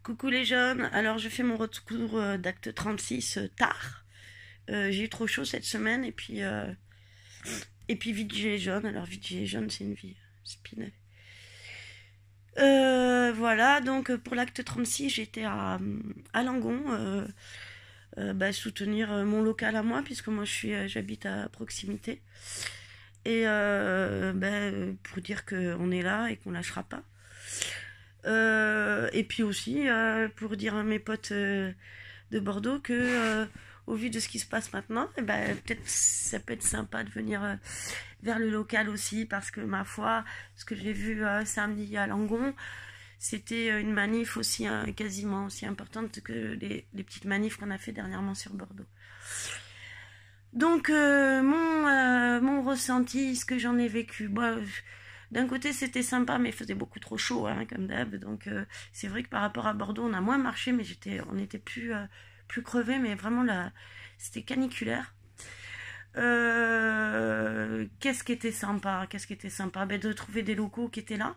Coucou les jeunes, alors je fais mon retour d'acte 36 tard. J'ai eu trop chaud cette semaine et puis vie de gilet jaune. Alors vie de gilet jaune c'est une vie spinée. Voilà, donc pour l'acte 36 j'étais à Langon soutenir mon local à moi puisque moi j'habite à proximité. Et pour dire qu'on est là et qu'on lâchera pas. Et puis aussi pour dire à mes potes de Bordeaux que au vu de ce qui se passe maintenant, peut-être ça peut être sympa de venir vers le local aussi, parce que ma foi, ce que j'ai vu samedi à Langon, c'était une manif aussi quasiment aussi importante que les petites manifs qu'on a fait dernièrement sur Bordeaux. Donc mon ressenti, ce que j'en ai vécu, d'un côté c'était sympa, mais il faisait beaucoup trop chaud comme d'hab, donc c'est vrai que par rapport à Bordeaux on a moins marché, mais on était plus crevés, mais vraiment là c'était caniculaire. Qu'est-ce qui était sympa de trouver des locaux qui étaient là,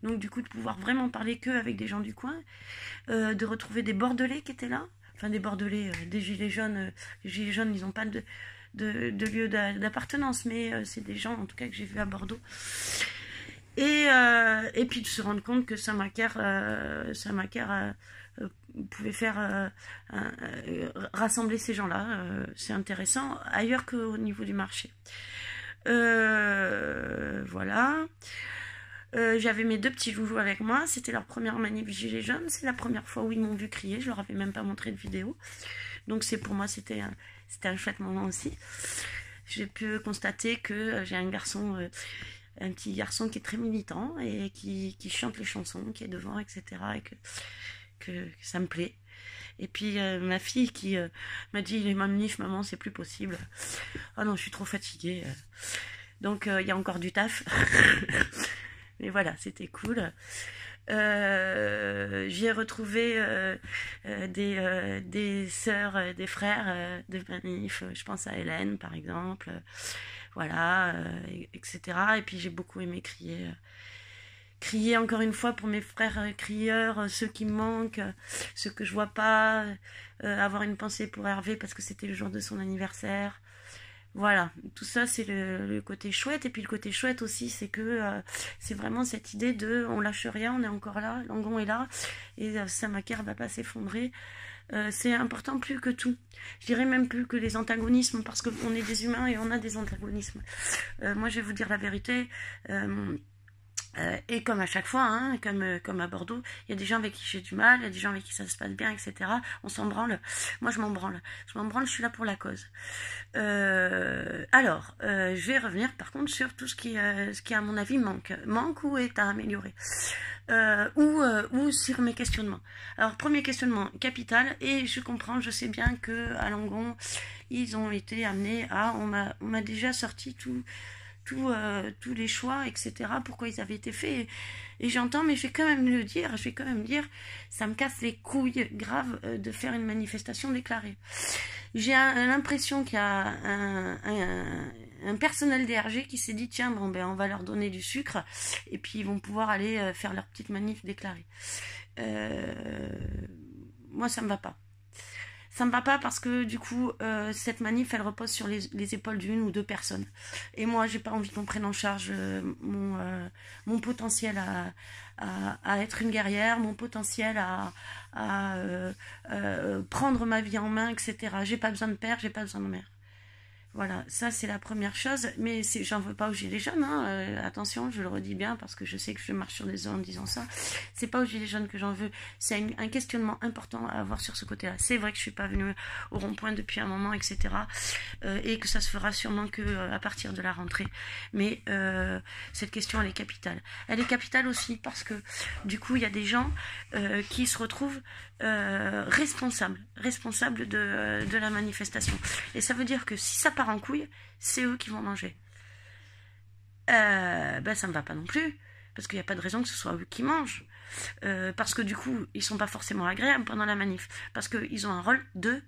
donc du coup de pouvoir vraiment parler avec des gens du coin, de retrouver des Bordelais qui étaient là, enfin des Bordelais, des gilets jaunes. Les gilets jaunes ils n'ont pas de lieu d'appartenance, mais c'est des gens en tout cas que j'ai vu à Bordeaux. Et puis de se rendre compte que Saint-Macaire pouvait faire rassembler ces gens-là, c'est intéressant, ailleurs qu'au niveau du marché. Voilà. J'avais mes deux petits loulous avec moi, c'était leur première manif gilet jaune, c'est la première fois où ils m'ont vu crier, je leur avais même pas montré de vidéo, donc pour moi c'était un chouette moment aussi. J'ai pu constater que j'ai un petit garçon qui est très militant et qui chante les chansons, qui est devant, etc. et que ça me plaît. Et puis ma fille qui m'a dit les manifs, maman, c'est plus possible. Oh non, je suis trop fatiguée. Donc il y a encore du taf. Mais voilà, c'était cool. J'ai retrouvé des sœurs, des frères de manif. Je pense à Hélène, par exemple. Voilà, etc. Et puis j'ai beaucoup aimé crier encore une fois pour mes frères crieurs, ceux qui me manquent, ceux que je vois pas, avoir une pensée pour Hervé parce que c'était le jour de son anniversaire. Voilà, tout ça c'est le côté chouette. Et puis le côté chouette aussi, c'est que c'est vraiment cette idée de on lâche rien, on est encore là, Langon est là, et Saint-Macaire va pas s'effondrer. C'est important plus que tout. Je dirais même plus que les antagonismes, parce qu'on est des humains et on a des antagonismes. Moi je vais vous dire la vérité. Et comme à chaque fois, comme à Bordeaux, il y a des gens avec qui j'ai du mal, il y a des gens avec qui ça se passe bien, etc. On s'en branle. Moi, je m'en branle. Je suis là pour la cause. Alors, je vais revenir par contre sur tout ce qui à mon avis manque ou est à améliorer. Ou sur mes questionnements. Alors, premier questionnement, capital, et je comprends, je sais bien que à Langon, ils ont été amenés on m'a déjà sorti tous les choix, etc., pourquoi ils avaient été faits, et j'entends, mais je vais quand même dire, ça me casse les couilles grave de faire une manifestation déclarée. J'ai l'impression qu'il y a un personnel DRG qui s'est dit, tiens, on va leur donner du sucre, et puis ils vont pouvoir aller faire leur petite manif déclarée. Moi, ça me va pas. Ça me va pas parce que du coup, cette manif, elle repose sur les épaules d'une ou deux personnes. Et moi, j'ai pas envie qu'on prenne en charge mon potentiel à être une guerrière, mon potentiel à prendre ma vie en main, etc. J'ai pas besoin de père, j'ai pas besoin de mère. Voilà, ça c'est la première chose, mais j'en veux pas aux gilets jaunes, attention, je le redis bien parce que je sais que je marche sur des œufs en disant ça, c'est pas aux gilets jaunes que j'en veux, c'est un questionnement important à avoir sur ce côté-là. C'est vrai que je suis pas venue au rond-point depuis un moment, etc. Et que ça se fera sûrement que à partir de la rentrée, mais cette question elle est capitale. Elle est capitale aussi parce que du coup il y a des gens qui se retrouvent responsables de la manifestation, et ça veut dire que si ça part en couille, c'est eux qui vont manger. Ça me va pas non plus, parce qu'il n'y a pas de raison que ce soit eux qui mangent, parce que du coup ils sont pas forcément agréables pendant la manif, parce qu'ils ont un rôle de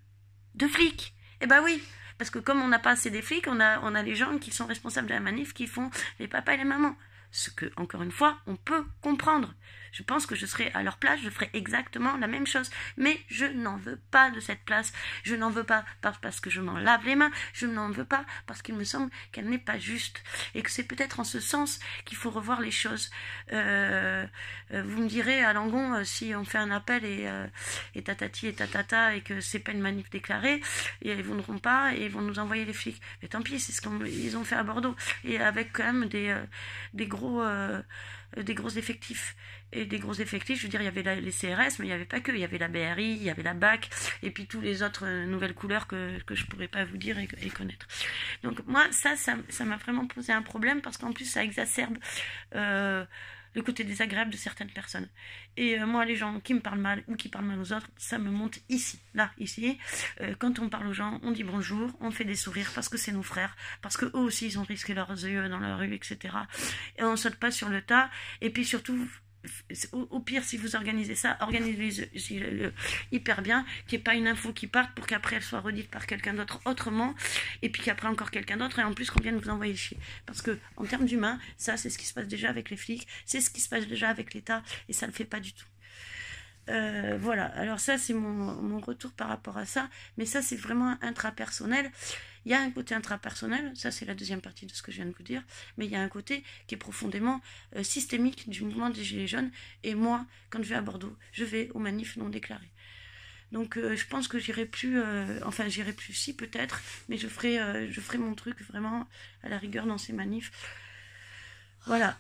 flics. Et oui, parce que comme on n'a pas assez des flics, on a les gens qui sont responsables de la manif qui font les papas et les mamans. ce que, encore une fois, on peut comprendre. Je pense que je serais à leur place, je ferais exactement la même chose. Mais je n'en veux pas de cette place. Je n'en veux pas parce que je m'en lave les mains. Je n'en veux pas parce qu'il me semble qu'elle n'est pas juste. Et que c'est peut-être en ce sens qu'il faut revoir les choses. Vous me direz à Langon, si on fait un appel et tatati et tatata et que c'est pas une manif déclarée, et ils ne vont pas et ils vont nous envoyer les flics. Mais tant pis, c'est ce qu'ils ont fait à Bordeaux. Et avec quand même des gros effectifs. Et des gros effectifs, je veux dire, il y avait les CRS, mais il n'y avait pas que. Il y avait la BRI, il y avait la BAC, et puis tous les autres nouvelles couleurs que je ne pourrais pas vous dire et connaître. Donc moi, ça m'a vraiment posé un problème, parce qu'en plus, ça exacerbe le côté désagréable de certaines personnes. Et moi, les gens qui me parlent mal ou qui parlent mal aux autres, ça me monte ici, là, ici. Quand on parle aux gens, on dit bonjour, on fait des sourires parce que c'est nos frères, parce qu'eux aussi, ils ont risqué leurs yeux dans la rue, etc. Et on ne saute pas sur le tas. Et puis surtout, au pire, si vous organisez ça, organisez-le hyper bien, qu'il n'y ait pas une info qui parte pour qu'après elle soit redite par quelqu'un d'autre autrement, et puis qu'après encore quelqu'un d'autre, et en plus qu'on vienne vous envoyer chier. Parce que en termes d'humain, ça c'est ce qui se passe déjà avec les flics, c'est ce qui se passe déjà avec l'État, et ça ne le fait pas du tout. Voilà, alors ça c'est mon retour par rapport à ça, mais ça c'est vraiment intrapersonnel. Il y a un côté intrapersonnel, ça c'est la deuxième partie de ce que je viens de vous dire, mais il y a un côté qui est profondément systémique du mouvement des Gilets jaunes, et moi, quand je vais à Bordeaux, je vais aux manifs non déclarés. Donc je pense que j'irai plus, j'irai plus si peut-être, mais je ferai mon truc vraiment à la rigueur dans ces manifs. Voilà.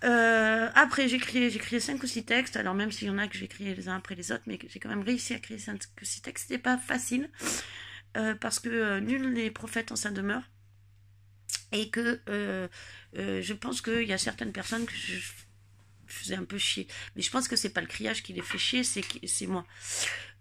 Après, j'ai créé 5 ou 6 textes. Alors même s'il y en a que j'ai créé les uns après les autres, mais j'ai quand même réussi à créer 5 ou 6 textes. C'était pas facile parce que nul n'est prophète en sa demeure, et que je pense qu'il y a certaines personnes que je faisais un peu chier. Mais je pense que c'est pas le criage qui les fait chier, c'est moi.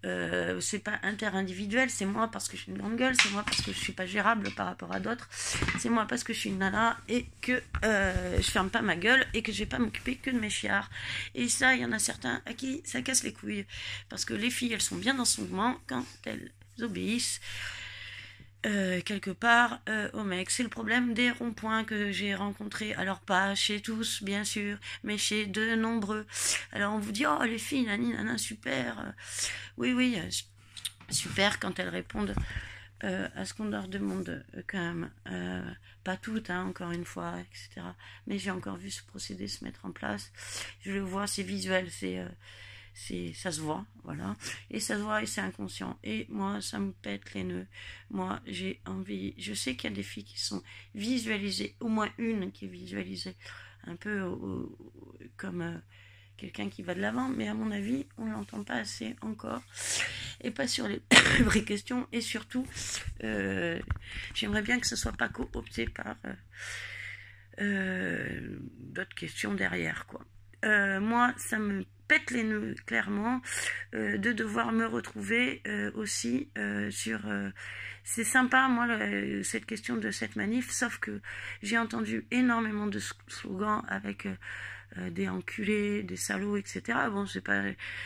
C'est pas interindividuel, c'est moi parce que je suis une grande gueule, c'est moi parce que je suis pas gérable par rapport à d'autres, c'est moi parce que je suis une nana et que je ferme pas ma gueule et que je vais pas m'occuper que de mes chiards. Et ça, il y en a certains à qui ça casse les couilles, parce que les filles, elles sont bien dans son mouvement quand elles obéissent quelque part au mec. C'est le problème des ronds-points que j'ai rencontrés, alors pas chez tous bien sûr, mais chez de nombreux. Alors on vous dit oh les filles nani nana super, oui super quand elles répondent à ce qu'on leur demande quand même, pas toutes encore une fois, etc. Mais j'ai encore vu ce procédé se mettre en place, je le vois, c'est visuel, ça se voit, voilà, et ça se voit et c'est inconscient, et moi ça me pète les nœuds. Moi j'ai envie, je sais qu'il y a des filles qui sont visualisées, au moins une qui est visualisée un peu comme quelqu'un qui va de l'avant, mais à mon avis on ne l'entend pas assez encore, et pas sur les vraies questions, et surtout j'aimerais bien que ce soit pas coopté par d'autres questions derrière, quoi. Moi ça me pète les nœuds clairement de devoir me retrouver aussi sur c'est sympa moi cette question de cette manif, sauf que j'ai entendu énormément de slogans avec des enculés, des salauds, etc. Bon, c'est pas,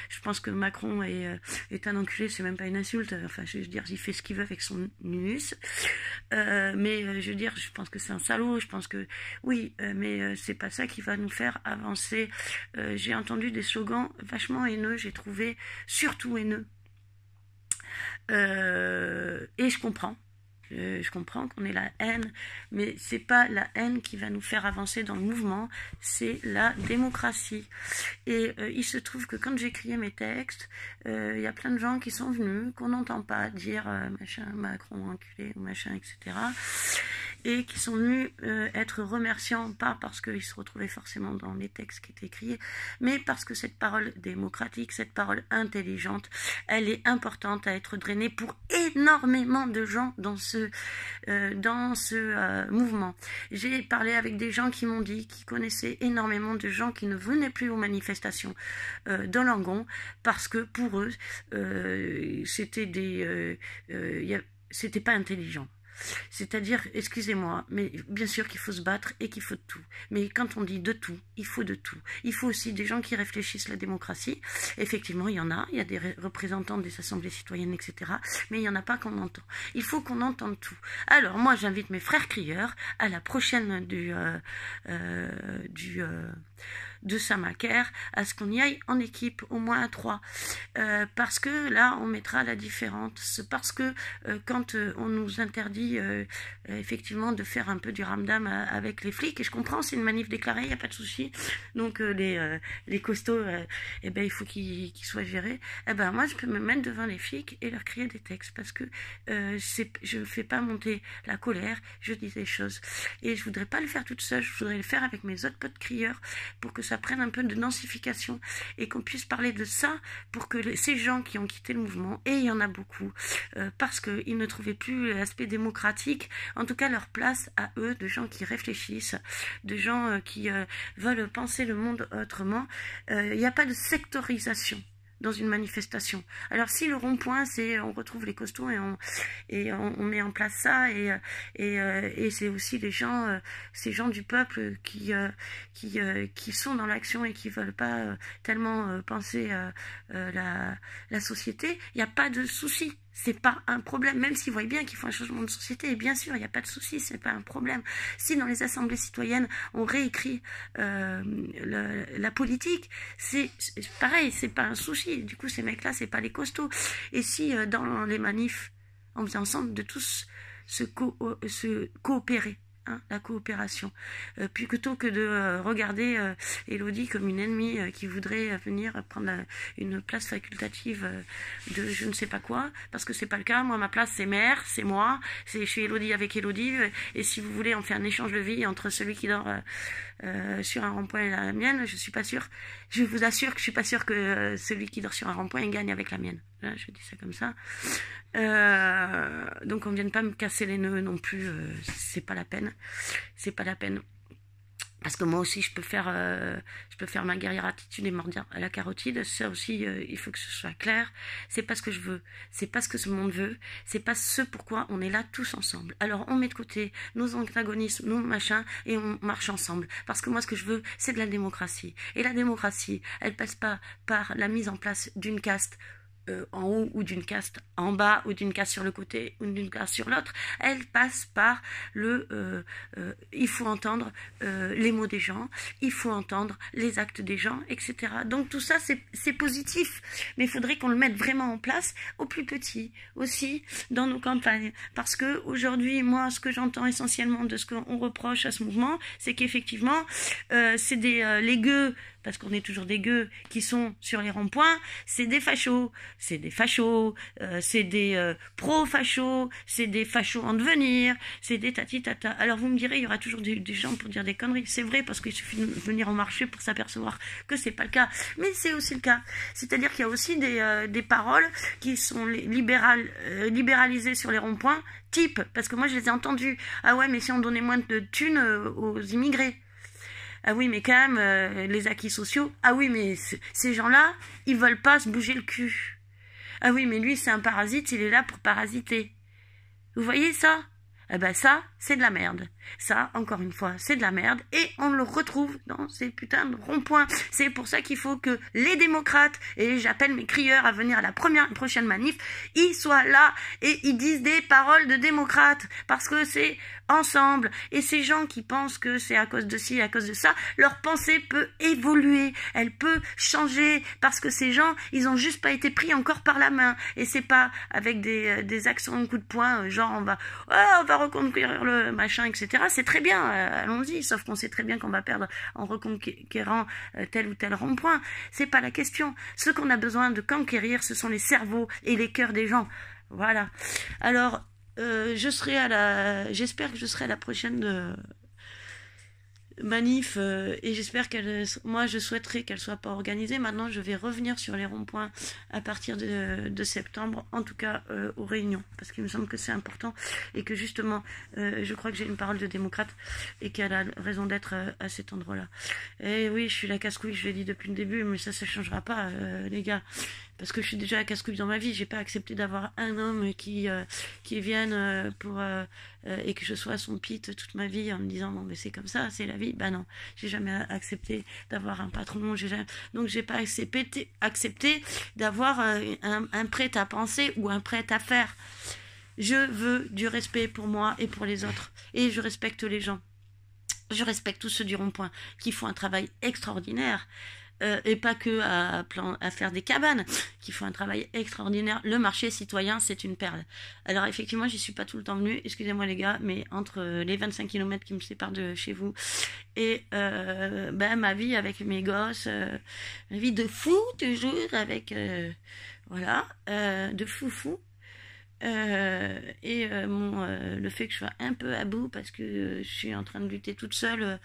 je pense que Macron est un enculé, c'est même pas une insulte. Enfin, je veux dire, il fait ce qu'il veut avec son nus. Mais je veux dire, je pense que c'est un salaud. Je pense que oui, mais c'est pas ça qui va nous faire avancer. J'ai entendu des slogans vachement haineux. J'ai trouvé surtout haineux. Et je comprends. Je comprends qu'on ait la haine, mais c'est pas la haine qui va nous faire avancer dans le mouvement, c'est la démocratie. Et il se trouve que quand j'écrivais mes textes, il y a plein de gens qui sont venus, qu'on n'entend pas dire machin, Macron enculé ou machin, etc. Et qui sont venus être remerciants, pas parce qu'ils se retrouvaient forcément dans les textes qui étaient écrits, mais parce que cette parole démocratique, cette parole intelligente, elle est importante à être drainée pour énormément de gens dans ce mouvement. J'ai parlé avec des gens qui m'ont dit qu'ils connaissaient énormément de gens qui ne venaient plus aux manifestations de Langon, parce que pour eux, c'était pas intelligent. C'est-à-dire, excusez-moi, mais bien sûr qu'il faut se battre et qu'il faut de tout. Mais quand on dit de tout, il faut de tout. Il faut aussi des gens qui réfléchissent la démocratie. Effectivement, il y a des représentants des assemblées citoyennes, etc. Mais il n'y en a pas qu'on entend. Il faut qu'on entende tout. Alors, moi, j'invite mes frères crieurs à la prochaine de Saint-Macaire, à ce qu'on y aille en équipe, au moins à 3. Parce que là, on mettra la différence. Parce que quand on nous interdit effectivement de faire un peu du ramdam avec les flics, et je comprends, c'est une manif déclarée, il n'y a pas de souci. Donc les costauds, eh ben, il faut qu'ils soient gérés. Eh ben, moi, je peux me mettre devant les flics et leur crier des textes. Parce que je ne fais pas monter la colère, je dis des choses. Et je voudrais pas le faire toute seule, je voudrais le faire avec mes autres potes crieurs, pour que ça prenne un peu de densification et qu'on puisse parler de ça pour que ces gens qui ont quitté le mouvement, et il y en a beaucoup, parce qu'ils ne trouvaient plus l'aspect démocratique, en tout cas leur place à eux, de gens qui réfléchissent, de gens qui veulent penser le monde autrement. Il n'y a pas de sectorisation dans une manifestation. Alors si le rond-point, c'est on retrouve les costauds et on met en place ça, et c'est aussi ces gens du peuple qui sont dans l'action et qui veulent pas tellement penser la société, il n'y a pas de souci. C'est pas un problème, même s'ils voient bien qu'il faut un changement de société, et bien sûr, il n'y a pas de souci, c'est pas un problème. Si dans les assemblées citoyennes, on réécrit la politique, c'est pareil, c'est pas un souci. Du coup, ces mecs-là, c'est pas les costauds. Et si dans les manifs, on faisait ensemble de tous se coopérer, hein, la coopération, puis plutôt que de regarder Elodie comme une ennemie qui voudrait venir prendre une place facultative de je ne sais pas quoi, parce que c'est pas le cas. Moi, ma place, c'est mère, c'est moi, je suis Elodie avec Elodie, et si vous voulez, on fait un échange de vie entre celui qui dort sur un rond-point et la mienne. Je suis pas sûre, je vous assure que je suis pas sûre que celui qui dort sur un rond-point gagne avec la mienne. Là, je dis ça comme ça. Donc on ne vienne pas me casser les nœuds non plus, c'est pas la peine. C'est pas la peine. Parce que moi aussi, je peux faire ma guerrière attitude et mordir à la carotide. Ça aussi, il faut que ce soit clair. C'est pas ce que je veux. C'est pas ce que ce monde veut. C'est pas ce pourquoi on est là tous ensemble. Alors, on met de côté nos antagonismes, nos machins, et on marche ensemble. Parce que moi, ce que je veux, c'est de la démocratie. Et la démocratie, elle passe pas par la mise en place d'une caste en haut, ou d'une caste en bas, ou d'une caste sur le côté, ou d'une caste sur l'autre. Elle passe par il faut entendre les mots des gens, il faut entendre les actes des gens, etc. Donc tout ça, c'est positif, mais il faudrait qu'on le mette vraiment en place au plus petit, aussi dans nos campagnes. Parce que aujourd'hui, moi, ce que j'entends essentiellement de ce qu'on reproche à ce mouvement, c'est qu'effectivement, c'est les gueux, parce qu'on est toujours des gueux qui sont sur les ronds-points, c'est des fachos, c'est des pro-fachos, c'est des fachos en devenir, c'est des tati-tata. Alors vous me direz, il y aura toujours des gens pour dire des conneries. C'est vrai, parce qu'il suffit de venir en marché pour s'apercevoir que c'est pas le cas. Mais c'est aussi le cas. C'est-à-dire qu'il y a aussi des paroles qui sont libéralisées sur les ronds-points, type, parce que moi je les ai entendues. Ah ouais, mais si on donnait moins de thunes aux immigrés. Ah oui, mais quand même, les acquis sociaux. Ah oui, mais ces gens-là, ils veulent pas se bouger le cul. Ah oui, mais lui, c'est un parasite, il est là pour parasiter. Vous voyez ça? Eh ben ça, c'est de la merde. Ça, encore une fois, c'est de la merde. Et on le retrouve dans ces putains de ronds-points. C'est pour ça qu'il faut que les démocrates, et j'appelle mes crieurs à venir à la prochaine manif, ils soient là et ils disent des paroles de démocrates. Parce que c'est ensemble. Et ces gens qui pensent que c'est à cause de ci, à cause de ça, leur pensée peut évoluer. Elle peut changer. Parce que ces gens, ils ont juste pas été pris encore par la main. Et c'est pas avec des actions de coup de poing, genre on va reconquérir le machin, etc. C'est très bien, allons-y, sauf qu'on sait très bien qu'on va perdre en reconquérant tel ou tel rond-point. C'est pas la question. Ce qu'on a besoin de conquérir, ce sont les cerveaux et les cœurs des gens. Voilà. Alors, j'espère que je serai à la prochaine manif, et j'espère moi je souhaiterais qu'elle soit pas organisée. Maintenant je vais revenir sur les ronds-points à partir de septembre, en tout cas aux réunions, parce qu'il me semble que c'est important, et que justement je crois que j'ai une parole de démocrate et qu'elle a raison d'être à cet endroit là. Et oui, je suis la casse-couille, je l'ai dit depuis le début, mais ça changera pas, les gars. parce que je suis déjà à casse-couille dans ma vie. J'ai pas accepté d'avoir un homme qui vienne et que je sois à son pite toute ma vie en me disant non mais c'est comme ça, c'est la vie. Bah non, j'ai jamais accepté d'avoir un patron. Donc j'ai pas accepté d'avoir un prêt à penser ou un prêt à faire. Je veux du respect pour moi et pour les autres. Et je respecte les gens. Je respecte tous ceux du rond-point qui font un travail extraordinaire. Et pas que à faire des cabanes, qui font un travail extraordinaire. Le marché citoyen, c'est une perle. Alors effectivement, j'y suis pas tout le temps venue, excusez-moi les gars, mais entre les 25 km qui me séparent de chez vous et ma vie avec mes gosses, ma vie de fou toujours avec voilà, de foufou. Le fait que je sois un peu à bout parce que je suis en train de lutter toute seule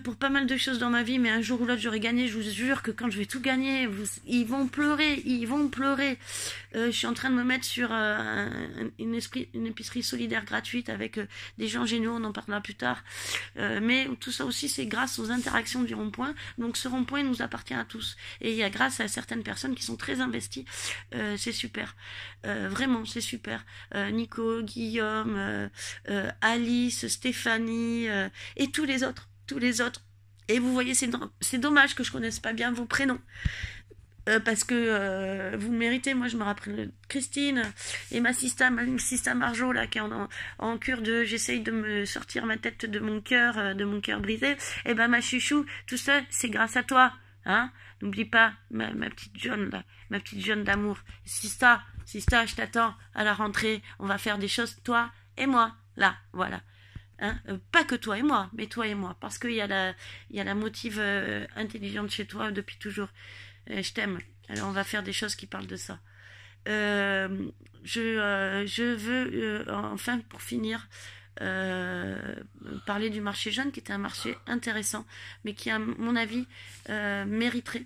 pour pas mal de choses dans ma vie, mais un jour ou l'autre j'aurai gagné. Je vous jure que quand je vais tout gagner, ils vont pleurer. Je suis en train de me mettre sur une épicerie solidaire gratuite avec des gens géniaux, on en parlera plus tard. Mais tout ça aussi, c'est grâce aux interactions du rond-point. Donc ce rond-point, il nous appartient à tous. Et il y a grâce à certaines personnes qui sont très investies. C'est super. Vraiment, c'est super. Nico, Guillaume, Alice, Stéphanie et tous les autres. Et vous voyez, c'est dommage que je connaisse pas bien vos prénoms. Parce que vous le méritez. Moi je me rappelle Christine et ma sista Marjo là qui est en cure de j'essaye de me sortir ma tête de mon cœur brisé. Et ben ma chouchou, tout ça c'est grâce à toi, hein. N'oublie pas ma petite Jeanne là, ma petite Jeanne d'amour. Sista, je t'attends à la rentrée. On va faire des choses toi et moi là, voilà. Hein, pas que toi et moi, mais toi et moi, parce qu'il y a la motive intelligente chez toi depuis toujours. Je t'aime. Alors on va faire des choses qui parlent de ça. Je veux enfin pour finir parler du marché jeune, qui était un marché intéressant, mais qui à mon avis mériterait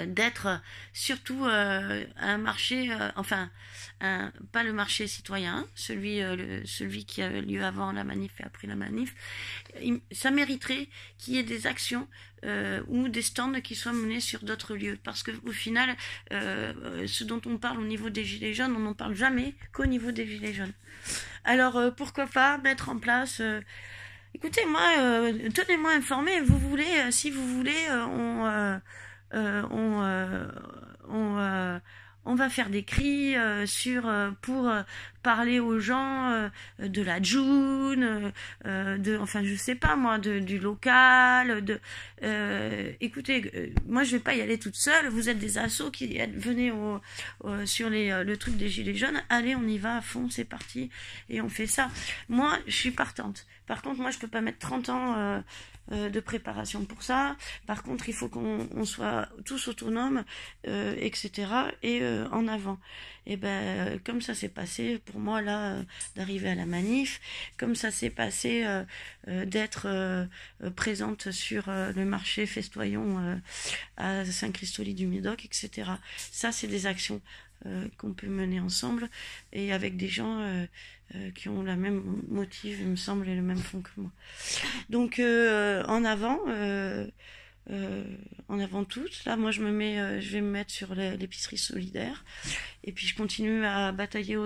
d'être surtout un marché, pas le marché citoyen, celui qui a lieu avant la manif et après la manif. Ça mériterait qu'il y ait des actions ou des stands qui soient menés sur d'autres lieux, parce que au final, ce dont on parle au niveau des gilets jaunes, on n'en parle jamais qu'au niveau des gilets jaunes. Alors pourquoi pas mettre en place écoutez, moi, tenez-moi informé. Si vous voulez, on va faire des cris pour parler aux gens de la June, je sais pas moi, du local. Écoutez, moi je vais pas y aller toute seule. Vous êtes des assos qui venez sur le truc des gilets jaunes. Allez, on y va à fond, c'est parti et on fait ça. Moi, je suis partante. Par contre, moi je peux pas mettre 30 ans de préparation pour ça. Par contre, il faut qu'on soit tous autonomes, etc. et en avant. Et ben, comme ça s'est passé pour moi là, d'arriver à la manif, comme ça s'est passé d'être présente sur le marché Festoyon à Saint-Christoli-du-Médoc, etc. Ça, c'est des actions qu'on peut mener ensemble et avec des gens qui ont la même motive, il me semble, et le même fond que moi. Donc en avant toutes. Là, moi, je vais me mettre sur l'épicerie solidaire, et puis je continue à batailler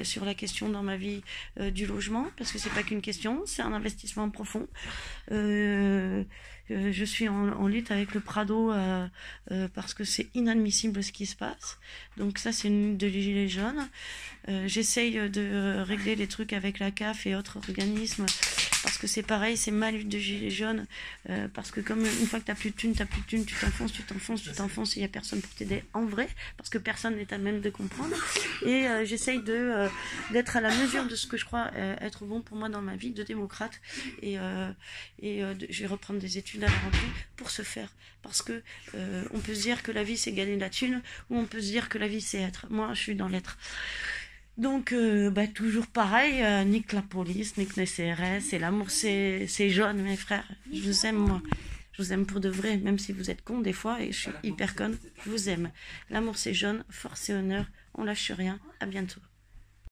sur la question dans ma vie du logement, parce que c'est pas qu'une question, c'est un investissement profond. Je suis en lutte avec le Prado parce que c'est inadmissible ce qui se passe. Donc ça, c'est une lutte de gilets jaunes. J'essaye de régler les trucs avec la CAF et autres organismes, parce que c'est pareil, c'est ma lutte de gilets jaunes, parce que comme une fois que t'as plus de thunes, tu t'enfonces, et il n'y a personne pour t'aider en vrai, parce que personne n'est à même de comprendre. Et j'essaye d'être à la mesure de ce que je crois être bon pour moi dans ma vie de démocrate, et je vais reprendre des études à la rentrée pour ce faire, parce que on peut se dire que la vie c'est gagner de la thune, ou on peut se dire que la vie c'est être. Moi, je suis dans l'être. Donc, toujours pareil, nique la police, nique les CRS, et l'amour c'est jaune, mes frères. Je vous aime, moi. Je vous aime pour de vrai, même si vous êtes cons des fois, et je suis hyper conne. Je vous aime. L'amour c'est jaune, force et honneur, on lâche rien. À bientôt.